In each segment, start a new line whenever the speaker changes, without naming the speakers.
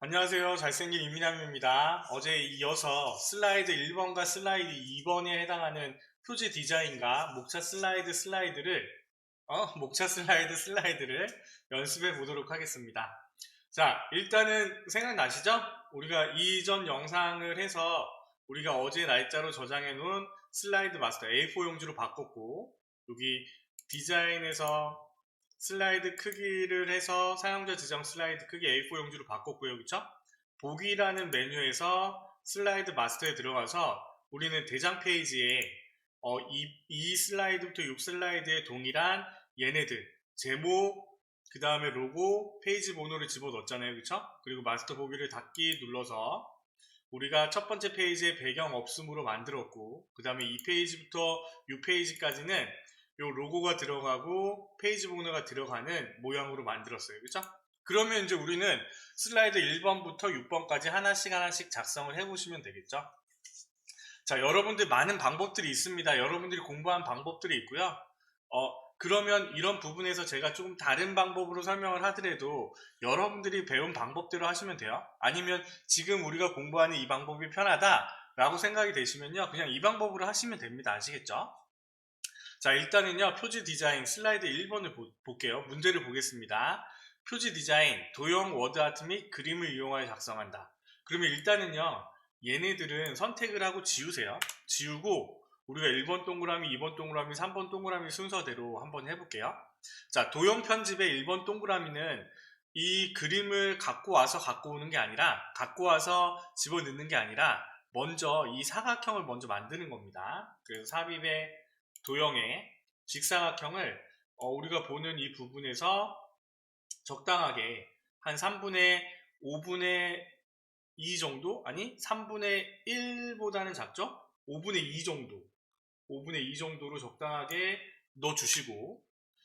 안녕하세요. 잘생긴 이민남입니다. 어제에 이어서 슬라이드 1번과 슬라이드 2번에 해당하는 표지 디자인과 목차 슬라이드를 연습해 보도록 하겠습니다. 자, 일단은 생각나시죠? 우리가 이전 영상을 해서 우리가 어제 날짜로 저장해 놓은 슬라이드 마스터 A4 용지로 바꿨고, 여기 디자인에서 슬라이드 크기를 해서 사용자 지정 슬라이드 크기 A4 용지로 바꿨고요. 그쵸? 보기라는 메뉴에서 슬라이드 마스터에 들어가서 우리는 대장 페이지에 이 슬라이드부터 6슬라이드에 동일한 얘네들 제목, 그 다음에 로고, 페이지 번호를 집어넣었잖아요. 그쵸? 그리고 마스터 보기를 닫기 눌러서 우리가 첫 번째 페이지에 배경 없음으로 만들었고, 그 다음에 2페이지부터 6페이지까지는 요 로고가 들어가고 페이지 번호가 들어가는 모양으로 만들었어요. 그쵸? 그러면 이제 우리는 슬라이드 1번부터 6번까지 하나씩 작성을 해보시면 되겠죠? 자, 여러분들 많은 방법들이 있습니다. 여러분들이 공부한 방법들이 있고요. 그러면 이런 부분에서 제가 조금 다른 방법으로 설명을 하더라도 여러분들이 배운 방법대로 하시면 돼요. 아니면 지금 우리가 공부하는 이 방법이 편하다라고 생각이 되시면요. 그냥 이 방법으로 하시면 됩니다. 아시겠죠? 자, 일단은요. 표지 디자인 슬라이드 1번을 볼게요. 문제를 보겠습니다. 표지 디자인, 도형 워드아트 및 그림을 이용하여 작성한다. 그러면 일단은요. 얘네들은 선택을 하고 지우세요. 지우고 우리가 1번 동그라미, 2번 동그라미, 3번 동그라미 순서대로 한번 해볼게요. 자, 도형 편집의 1번 동그라미는 이 그림을 갖고 와서 갖고 오는 게 아니라, 갖고 와서 집어넣는 게 아니라 먼저 이 사각형을 먼저 만드는 겁니다. 그래서 삽입의 도형의 직사각형을 우리가 보는 이 부분에서 적당하게 한 3분의 5분의 2 정도? 아니 3분의 1보다는 작죠? 5분의 2 정도 5분의 2 정도로 적당하게 넣어주시고,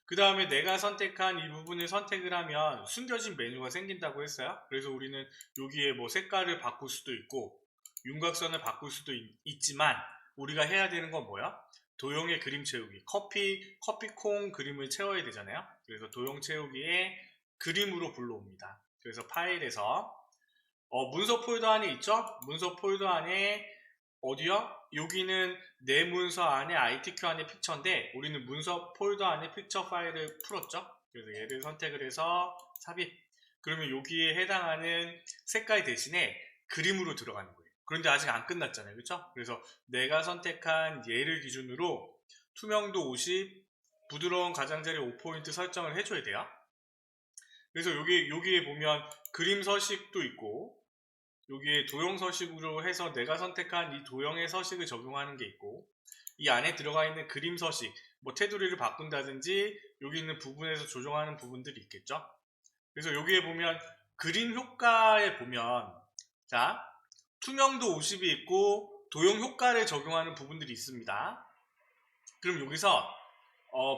그 다음에 내가 선택한 이 부분을 선택을 하면 숨겨진 메뉴가 생긴다고 했어요. 그래서 우리는 여기에 뭐 색깔을 바꿀 수도 있고 윤곽선을 바꿀 수도 있지만 우리가 해야 되는 건 뭐야? 도형의 그림 채우기, 커피콩 그림을 채워야 되잖아요. 그래서 도형 채우기에 그림으로 불러옵니다. 그래서 파일에서 문서 폴더 안에 있죠? 문서 폴더 안에 어디요? 여기는 내 문서 안에 ITQ 안에 픽처인데 우리는 문서 폴더 안에 픽처 파일을 풀었죠? 그래서 얘를 선택을 해서 삽입. 그러면 여기에 해당하는 색깔 대신에 그림으로 들어가는 거예요. 그런데 아직 안 끝났잖아요. 그렇죠? 그래서 내가 선택한 얘를 기준으로 투명도 50, 부드러운 가장자리 5포인트 설정을 해줘야 돼요. 그래서 여기에 보면 그림 서식도 있고 여기에 도형 서식으로 해서 내가 선택한 이 도형의 서식을 적용하는 게 있고, 이 안에 들어가 있는 그림 서식, 뭐 테두리를 바꾼다든지 여기 있는 부분에서 조정하는 부분들이 있겠죠. 그래서 여기에 보면 그림 효과에 보면 자, 투명도 50이 있고 도형 효과를 적용하는 부분들이 있습니다. 그럼 여기서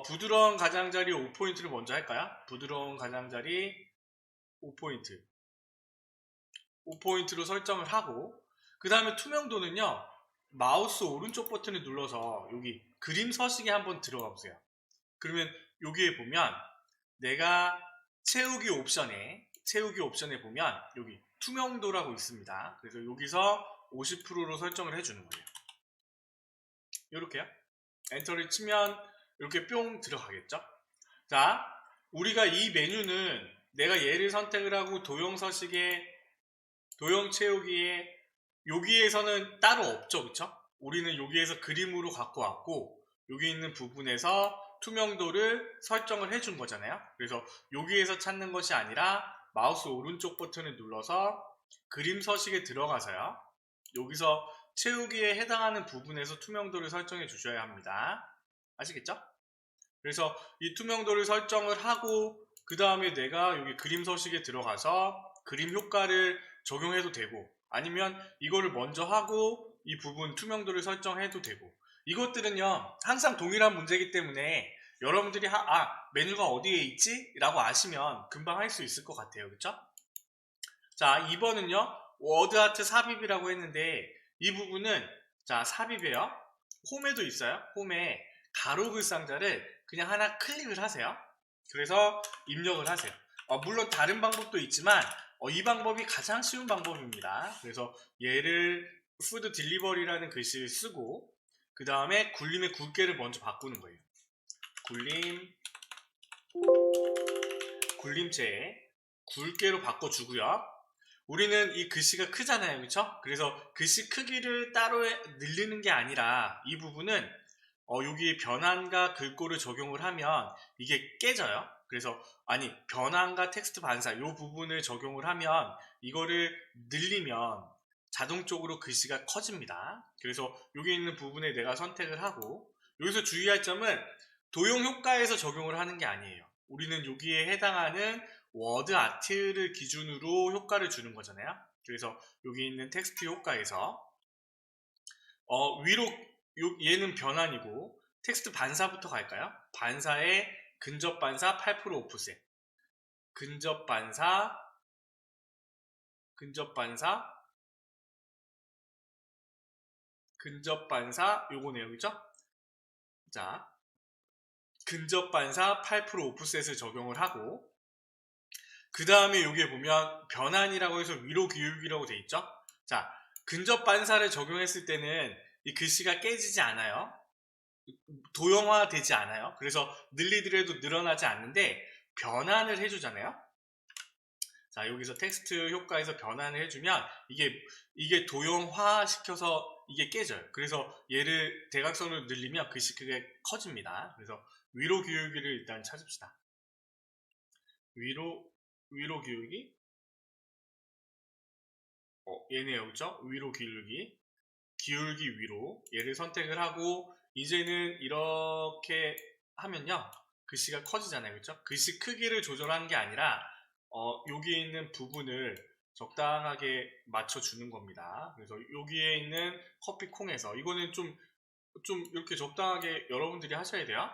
부드러운 가장자리 5포인트를 먼저 할까요? 부드러운 가장자리 5포인트로 설정을 하고, 그 다음에 투명도는요, 마우스 오른쪽 버튼을 눌러서 여기 그림 서식에 한번 들어가 보세요. 그러면 여기에 보면 내가 채우기 옵션에 보면 여기 투명도라고 있습니다. 그래서 여기서 50%로 설정을 해주는 거예요. 이렇게요. 엔터를 치면 이렇게 뿅 들어가겠죠. 자, 우리가 이 메뉴는 내가 얘를 선택을 하고 도형 서식에 도형 채우기에 여기에서는 따로 없죠. 그쵸? 우리는 여기에서 그림으로 갖고 왔고 여기 있는 부분에서 투명도를 설정을 해준 거잖아요. 그래서 여기에서 찾는 것이 아니라 마우스 오른쪽 버튼을 눌러서 그림 서식에 들어가서요. 여기서 채우기에 해당하는 부분에서 투명도를 설정해 주셔야 합니다. 아시겠죠? 그래서 이 투명도를 설정을 하고 그 다음에 내가 여기 그림 서식에 들어가서 그림 효과를 적용해도 되고, 아니면 이거를 먼저 하고 이 부분 투명도를 설정해도 되고, 이것들은요 항상 동일한 문제이기 때문에 여러분들이 메뉴가 어디에 있지? 라고 아시면 금방 할 수 있을 것 같아요. 그쵸? 자, 2번은요 워드아트 삽입이라고 했는데 이 부분은 자 삽입이에요. 홈에도 있어요. 홈에 가로 글상자를 그냥 하나 클릭을 하세요. 그래서 입력을 하세요. 물론 다른 방법도 있지만 이 방법이 가장 쉬운 방법입니다. 그래서 얘를 푸드 딜리버리라는 글씨를 쓰고 그 다음에 굴림의 굵게를 먼저 바꾸는 거예요. 굴림체에 굵게로 바꿔주고요. 우리는 이 글씨가 크잖아요, 그쵸? 그래서 글씨 크기를 따로 늘리는 게 아니라 이 부분은 여기 변환과 글꼴을 적용을 하면 이게 깨져요. 그래서 변환과 텍스트 반사 이 부분을 적용을 하면 이거를 늘리면 자동적으로 글씨가 커집니다. 그래서 여기 있는 부분에 내가 선택을 하고 여기서 주의할 점은 도형 효과에서 적용을 하는 게 아니에요. 우리는 여기에 해당하는 워드 아트를 기준으로 효과를 주는 거잖아요. 그래서 여기 있는 텍스트 효과에서 위로 얘는 변환이고 텍스트 반사부터 갈까요? 반사에 근접 반사 8% 오프셋, 근접 반사 요거네요, 그죠? 자, 근접 반사 8% 오프셋을 적용을 하고 그 다음에 여기에 보면 변환이라고 해서 위로 기울기라고 돼 있죠? 자, 근접 반사를 적용했을 때는 이 글씨가 깨지지 않아요. 도형화 되지 않아요. 그래서 늘리더라도 늘어나지 않는데 변환을 해주잖아요. 자, 여기서 텍스트 효과에서 변환을 해주면 이게 도형화 시켜서 이게 깨져요. 그래서 얘를 대각선으로 늘리면 글씨 크기가 커집니다. 그래서 위로 기울기를 일단 찾읍시다. 위로 기울기? 얘네요, 그죠? 위로 기울기 위로 얘를 선택을 하고 이제는 이렇게 하면요 글씨가 커지잖아요, 그렇죠? 글씨 크기를 조절하는 게 아니라 여기에 있는 부분을 적당하게 맞춰주는 겁니다. 그래서 여기에 있는 커피콩에서 이거는 좀 이렇게 적당하게 여러분들이 하셔야 돼요.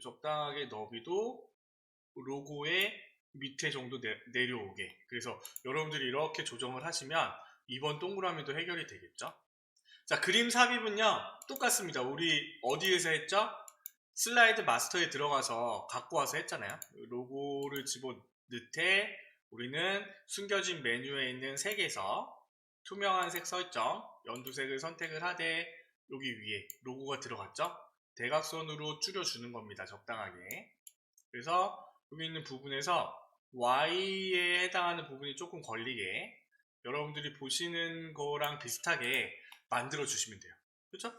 적당하게 너비도 로고의 밑에 정도 내려오게. 그래서 여러분들이 이렇게 조정을 하시면 이번 동그라미도 해결이 되겠죠. 자, 그림 삽입은요 똑같습니다. 우리 어디에서 했죠? 슬라이드 마스터에 들어가서 갖고 와서 했잖아요. 로고를 집어넣되 우리는 숨겨진 메뉴에 있는 색에서 투명한 색 설정, 연두색을 선택을 하되 여기 위에 로고가 들어갔죠? 대각선으로 줄여주는 겁니다. 적당하게. 그래서 여기 있는 부분에서 Y에 해당하는 부분이 조금 걸리게 여러분들이 보시는 거랑 비슷하게 만들어 주시면 돼요. 그렇죠?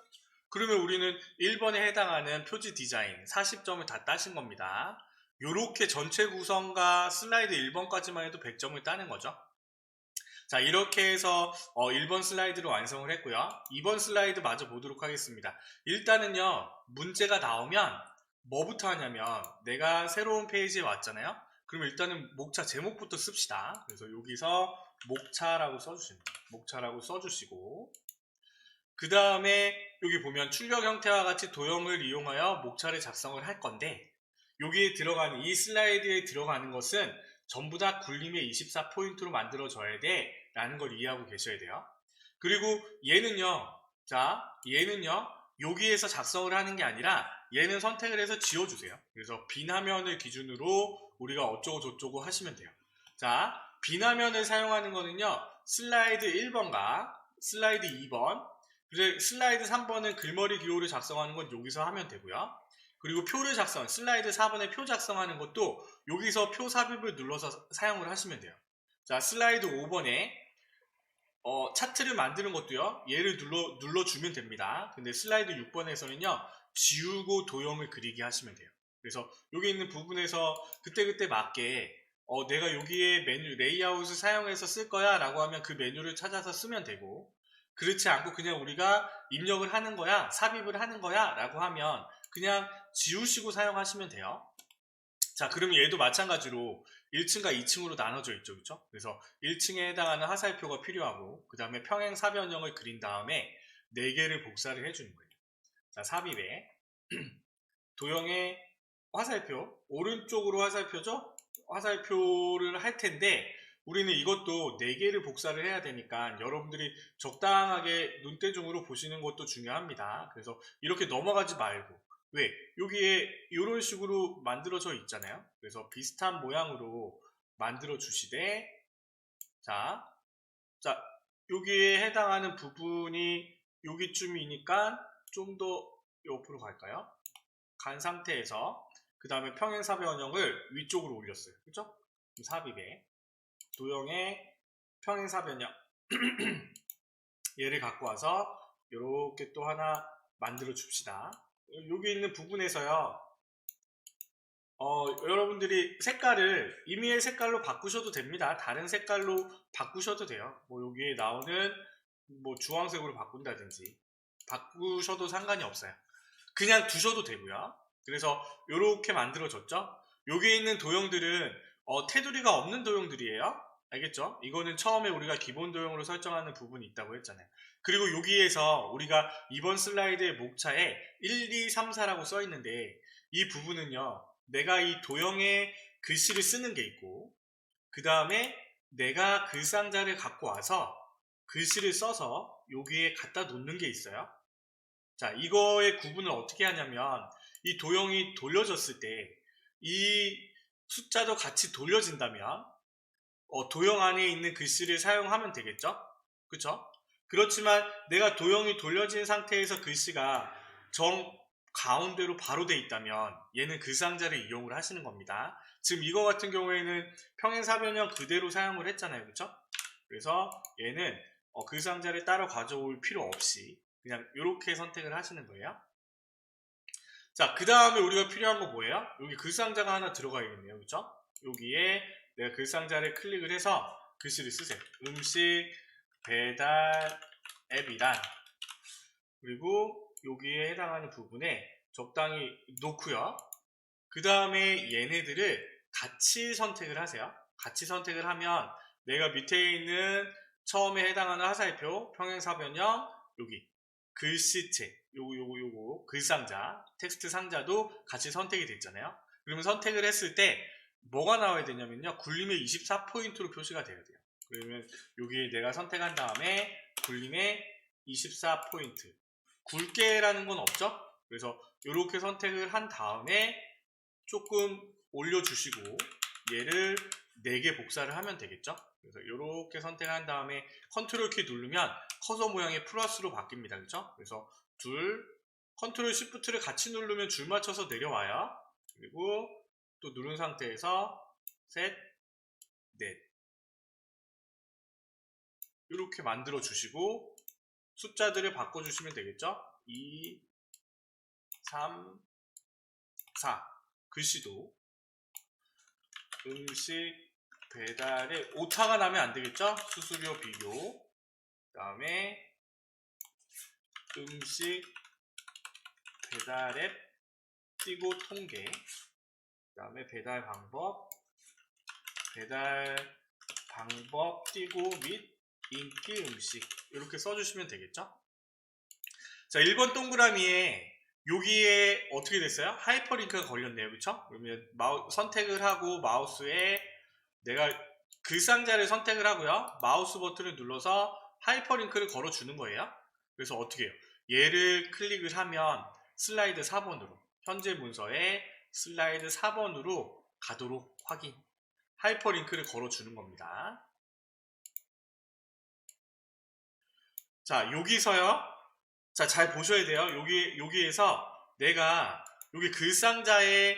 그러면 우리는 1번에 해당하는 표지 디자인 40점을 다 따신 겁니다. 요렇게 전체 구성과 슬라이드 1번까지만 해도 100점을 따는 거죠. 자, 이렇게 해서 1번 슬라이드를 완성을 했고요. 2번 슬라이드 마저 보도록 하겠습니다. 일단은요, 문제가 나오면 뭐부터 하냐면 내가 새로운 페이지에 왔잖아요. 그럼 일단은 목차 제목부터 씁시다. 그래서 여기서 목차라고 써주시면 돼요. 목차라고 써주시고 그 다음에 여기 보면 출력 형태와 같이 도형을 이용하여 목차를 작성을 할 건데 여기에 들어가는 이 슬라이드에 들어가는 것은 전부 다 굴림의 24포인트로 만들어져야 돼 라는 걸 이해하고 계셔야 돼요. 그리고 얘는요 여기에서 작성을 하는 게 아니라 얘는 선택을 해서 지워주세요. 그래서 빈 화면을 기준으로 우리가 어쩌고 저쩌고 하시면 돼요. 자, 빈 화면을 사용하는 거는요 슬라이드 1번과 슬라이드 2번 그리고 슬라이드 3번은 글머리 기호를 작성하는 건 여기서 하면 되고요. 그리고 표를 슬라이드 4번에 표 작성하는 것도 여기서 표 삽입을 눌러서 사용을 하시면 돼요. 자, 슬라이드 5번에 차트를 만드는 것도요. 얘를 눌러주면 됩니다. 근데 슬라이드 6번에서는요. 지우고 도형을 그리게 하시면 돼요. 그래서 여기 있는 부분에서 그때그때 맞게 내가 여기에 메뉴 레이아웃을 사용해서 쓸 거야 라고 하면 그 메뉴를 찾아서 쓰면 되고 그렇지 않고 그냥 우리가 입력을 하는 거야 삽입을 하는 거야 라고 하면 그냥 지우시고 사용하시면 돼요. 자, 그러면 얘도 마찬가지로 1층과 2층으로 나눠져 있죠, 그렇죠? 그래서 1층에 해당하는 화살표가 필요하고 그 다음에 평행 사변형을 그린 다음에 4개를 복사를 해주는 거예요. 자, 삽입에 도형의 화살표 오른쪽으로 화살표죠? 화살표를 할 텐데 우리는 이것도 4개를 복사를 해야 되니까 여러분들이 적당하게 눈대중으로 보시는 것도 중요합니다. 그래서 이렇게 넘어가지 말고 왜? 여기에 이런 식으로 만들어져 있잖아요. 그래서 비슷한 모양으로 만들어 주시되, 자, 여기에 해당하는 부분이 여기쯤이니까 좀 더 옆으로 갈까요? 간 상태에서 그 다음에 평행사 변형을 위쪽으로 올렸어요. 그죠? 삽입에 도형의 평행사 변형 얘를 갖고 와서 이렇게 또 하나 만들어 줍시다. 여기 있는 부분에서요, 여러분들이 색깔을 임의의 색깔로 바꾸셔도 됩니다. 다른 색깔로 바꾸셔도 돼요. 뭐 여기에 나오는 뭐 주황색으로 바꾼다든지 바꾸셔도 상관이 없어요. 그냥 두셔도 되고요. 그래서 이렇게 만들어졌죠. 여기에 있는 도형들은 테두리가 없는 도형들이에요. 알겠죠? 이거는 처음에 우리가 기본 도형으로 설정하는 부분이 있다고 했잖아요. 그리고 여기에서 우리가 이번 슬라이드의 목차에 1, 2, 3, 4라고 써 있는데, 이 부분은요, 내가 이 도형에 글씨를 쓰는 게 있고, 그 다음에 내가 글상자를 갖고 와서 글씨를 써서 여기에 갖다 놓는 게 있어요. 자, 이거의 구분을 어떻게 하냐면, 이 도형이 돌려졌을 때 이 숫자도 같이 돌려진다면 도형 안에 있는 글씨를 사용하면 되겠죠? 그쵸? 그렇지만 내가 도형이 돌려진 상태에서 글씨가 정 가운데로 바로 돼 있다면 얘는 글상자를 이용을 하시는 겁니다. 지금 이거 같은 경우에는 평행사 변형 그대로 사용을 했잖아요. 그쵸? 그래서 얘는 글상자를 따로 가져올 필요 없이 그냥 이렇게 선택을 하시는 거예요. 자, 그 다음에 우리가 필요한 거 뭐예요? 여기 글상자가 하나 들어가야겠네요. 그쵸? 여기에 내가 글상자를 클릭을 해서 글씨를 쓰세요. 음식 배달 앱이란, 그리고 여기에 해당하는 부분에 적당히 놓고요. 그 다음에 얘네들을 같이 선택을 하세요. 같이 선택을 하면 내가 밑에 있는 처음에 해당하는 화살표, 평행사 변형, 여기 글씨체, 요거 글상자, 텍스트 상자도 같이 선택이 됐잖아요. 그러면 선택을 했을 때 뭐가 나와야 되냐면요, 굴림의 24포인트로 표시가 돼야 돼요. 그러면 여기 내가 선택한 다음에 굴림의 24포인트, 굵게라는 건 없죠? 그래서 이렇게 선택을 한 다음에 조금 올려주시고 얘를 4개 복사를 하면 되겠죠? 그래서 이렇게 선택한 다음에 컨트롤 키 누르면 커서 모양이 플러스로 바뀝니다. 그렇죠? 그래서 컨트롤 시프트를 같이 누르면 줄 맞춰서 내려와요. 그리고 또 누른 상태에서 셋, 넷 이렇게 만들어 주시고 숫자들을 바꿔주시면 되겠죠? 2, 3, 4 글씨도 음식 배달에 오타가 나면 안 되겠죠? 수수료 비교, 그 다음에 음식 배달 앱 띄고 통계, 그 다음에 배달 방법 띄고 및 인기 음식 이렇게 써주시면 되겠죠? 자, 1번 동그라미에 여기에 어떻게 됐어요? 하이퍼링크가 걸렸네요. 그쵸? 그러면 선택을 하고 마우스에 내가 글상자를 선택을 하고요. 마우스 버튼을 눌러서 하이퍼링크를 걸어주는 거예요. 그래서 어떻게 해요? 얘를 클릭을 하면 슬라이드 4번으로, 현재 문서에 슬라이드 4번으로 가도록 확인. 하이퍼링크를 걸어주는 겁니다. 자, 여기서요. 자, 잘 보셔야 돼요. 여기에서 내가 여기 글상자에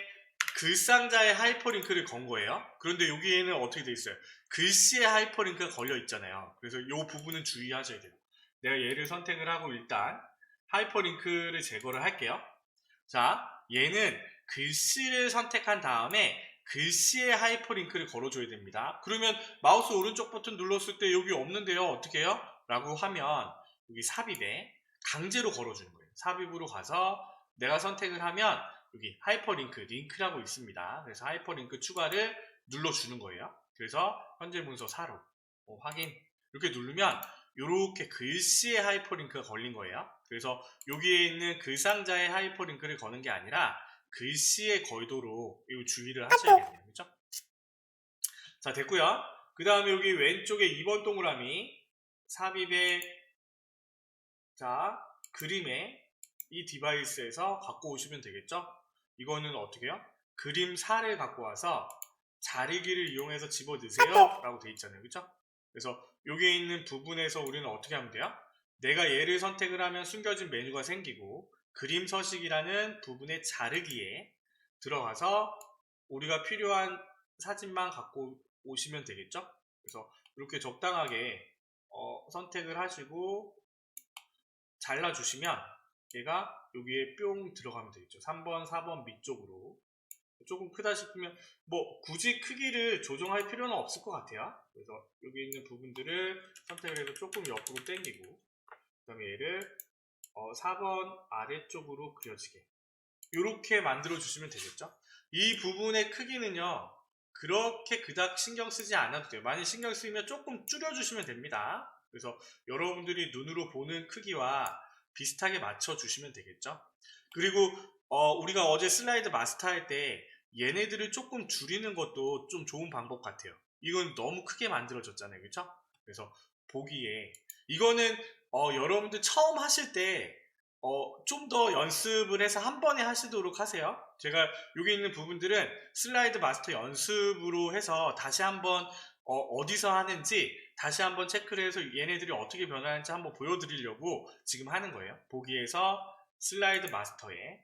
하이퍼링크를 건 거예요. 그런데 여기에는 어떻게 돼 있어요? 글씨에 하이퍼링크가 걸려 있잖아요. 그래서 이 부분은 주의하셔야 돼요. 내가 얘를 선택을 하고 일단 하이퍼링크를 제거를 할게요. 자, 얘는 글씨를 선택한 다음에 글씨에 하이퍼링크를 걸어줘야 됩니다. 그러면 마우스 오른쪽 버튼 눌렀을 때 여기 없는데요. 어떻게 해요? 라고 하면 여기 삽입에 강제로 걸어주는 거예요. 삽입으로 가서 내가 선택을 하면 여기 하이퍼링크, 링크라고 있습니다. 그래서 하이퍼링크 추가를 눌러주는 거예요. 그래서 현재 문서 4로 확인 이렇게 누르면 이렇게 글씨에 하이퍼링크가 걸린 거예요. 그래서 여기에 있는 글상자에 하이퍼링크를 거는 게 아니라 글씨에 걸도록 이거 주의를 하셔야겠네요. 그렇죠? 자, 됐고요. 그 다음에 여기 왼쪽에 2번 동그라미 삽입에 자, 그림에 이 디바이스에서 갖고 오시면 되겠죠? 이거는 어떻게 해요? 그림 4를 갖고 와서 자르기를 이용해서 집어 넣으세요 라고 돼 있잖아요. 그쵸? 그래서 여기에 있는 부분에서 우리는 어떻게 하면 돼요? 내가 얘를 선택을 하면 숨겨진 메뉴가 생기고 그림 서식이라는 부분의 자르기에 들어가서 우리가 필요한 사진만 갖고 오시면 되겠죠? 그래서 이렇게 적당하게 선택을 하시고 잘라주시면 얘가 여기에 뿅 들어가면 되겠죠. 3번, 4번 밑쪽으로. 조금 크다 싶으면 뭐 굳이 크기를 조정할 필요는 없을 것 같아요. 그래서 여기 있는 부분들을 선택을 해서 조금 옆으로 당기고 그 다음에 얘를 4번 아래쪽으로 그려지게 이렇게 만들어 주시면 되겠죠. 이 부분의 크기는요 그렇게 그닥 신경 쓰지 않아도 돼요. 만약 신경 쓰이면 조금 줄여 주시면 됩니다. 그래서 여러분들이 눈으로 보는 크기와 비슷하게 맞춰 주시면 되겠죠. 그리고 우리가 어제 슬라이드 마스터 할 때 얘네들을 조금 줄이는 것도 좀 좋은 방법 같아요. 이건 너무 크게 만들어졌잖아요. 그렇죠? 그래서 보기에 이거는 여러분들 처음 하실 때 좀 더 연습을 해서 한 번에 하시도록 하세요. 제가 여기 있는 부분들은 슬라이드 마스터 연습으로 해서 다시 한번 어디서 하는지 다시 한번 체크를 해서 얘네들이 어떻게 변하는지 한번 보여드리려고 지금 하는 거예요. 보기에서 슬라이드 마스터에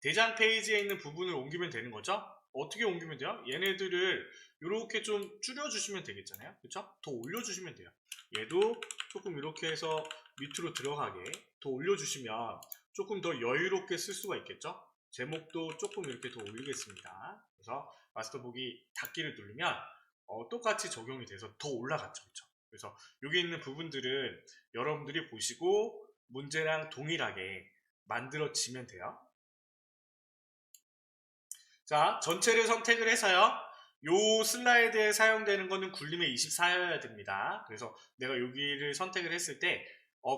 대장 페이지에 있는 부분을 옮기면 되는 거죠. 어떻게 옮기면 돼요? 얘네들을 이렇게 좀 줄여주시면 되겠잖아요. 그렇죠? 더 올려주시면 돼요. 얘도 조금 이렇게 해서 밑으로 들어가게 더 올려주시면 조금 더 여유롭게 쓸 수가 있겠죠. 제목도 조금 이렇게 더 올리겠습니다. 그래서 마스터 보기 닫기를 누르면 똑같이 적용이 돼서 더 올라갔죠. 그렇죠? 그래서 여기 있는 부분들은 여러분들이 보시고 문제랑 동일하게 만들어지면 돼요. 자, 전체를 선택을 해서요. 요 슬라이드에 사용되는 거는 굴림의 24여야 됩니다. 그래서 내가 여기를 선택을 했을 때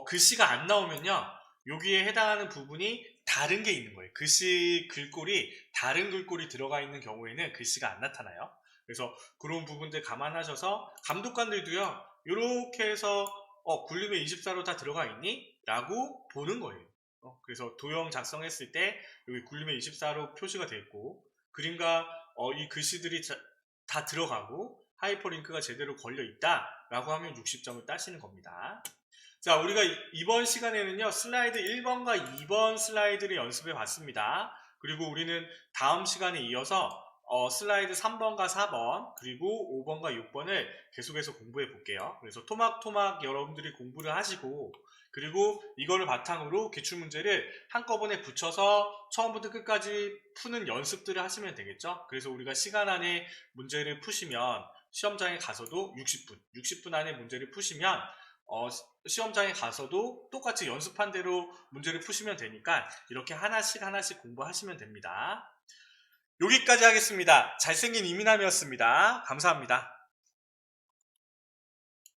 글씨가 안 나오면요. 여기에 해당하는 부분이 다른 게 있는 거예요. 글씨 글꼴이 다른 글꼴이 들어가 있는 경우에는 글씨가 안 나타나요. 그래서 그런 부분들 감안하셔서 감독관들도요. 이렇게 해서 굴림의 24로 다 들어가 있니? 라고 보는 거예요. 그래서 도형 작성했을 때 여기 굴림의 24로 표시가 되어 있고 그림과 이 글씨들이 다 들어가고 하이퍼링크가 제대로 걸려 있다 라고 하면 60점을 따시는 겁니다. 자, 우리가 이번 시간에는요 슬라이드 1번과 2번 슬라이드를 연습해 봤습니다. 그리고 우리는 다음 시간에 이어서 슬라이드 3번과 4번 그리고 5번과 6번을 계속해서 공부해 볼게요. 그래서 토막토막 여러분들이 공부를 하시고 그리고 이거를 바탕으로 기출문제를 한꺼번에 붙여서 처음부터 끝까지 푸는 연습들을 하시면 되겠죠. 그래서 우리가 시간 안에 문제를 푸시면 시험장에 가서도 60분 안에 문제를 푸시면 시험장에 가서도 똑같이 연습한 대로 문제를 푸시면 되니까 이렇게 하나씩 공부하시면 됩니다. 여기까지 하겠습니다. 잘생긴 이민함이었습니다. 감사합니다.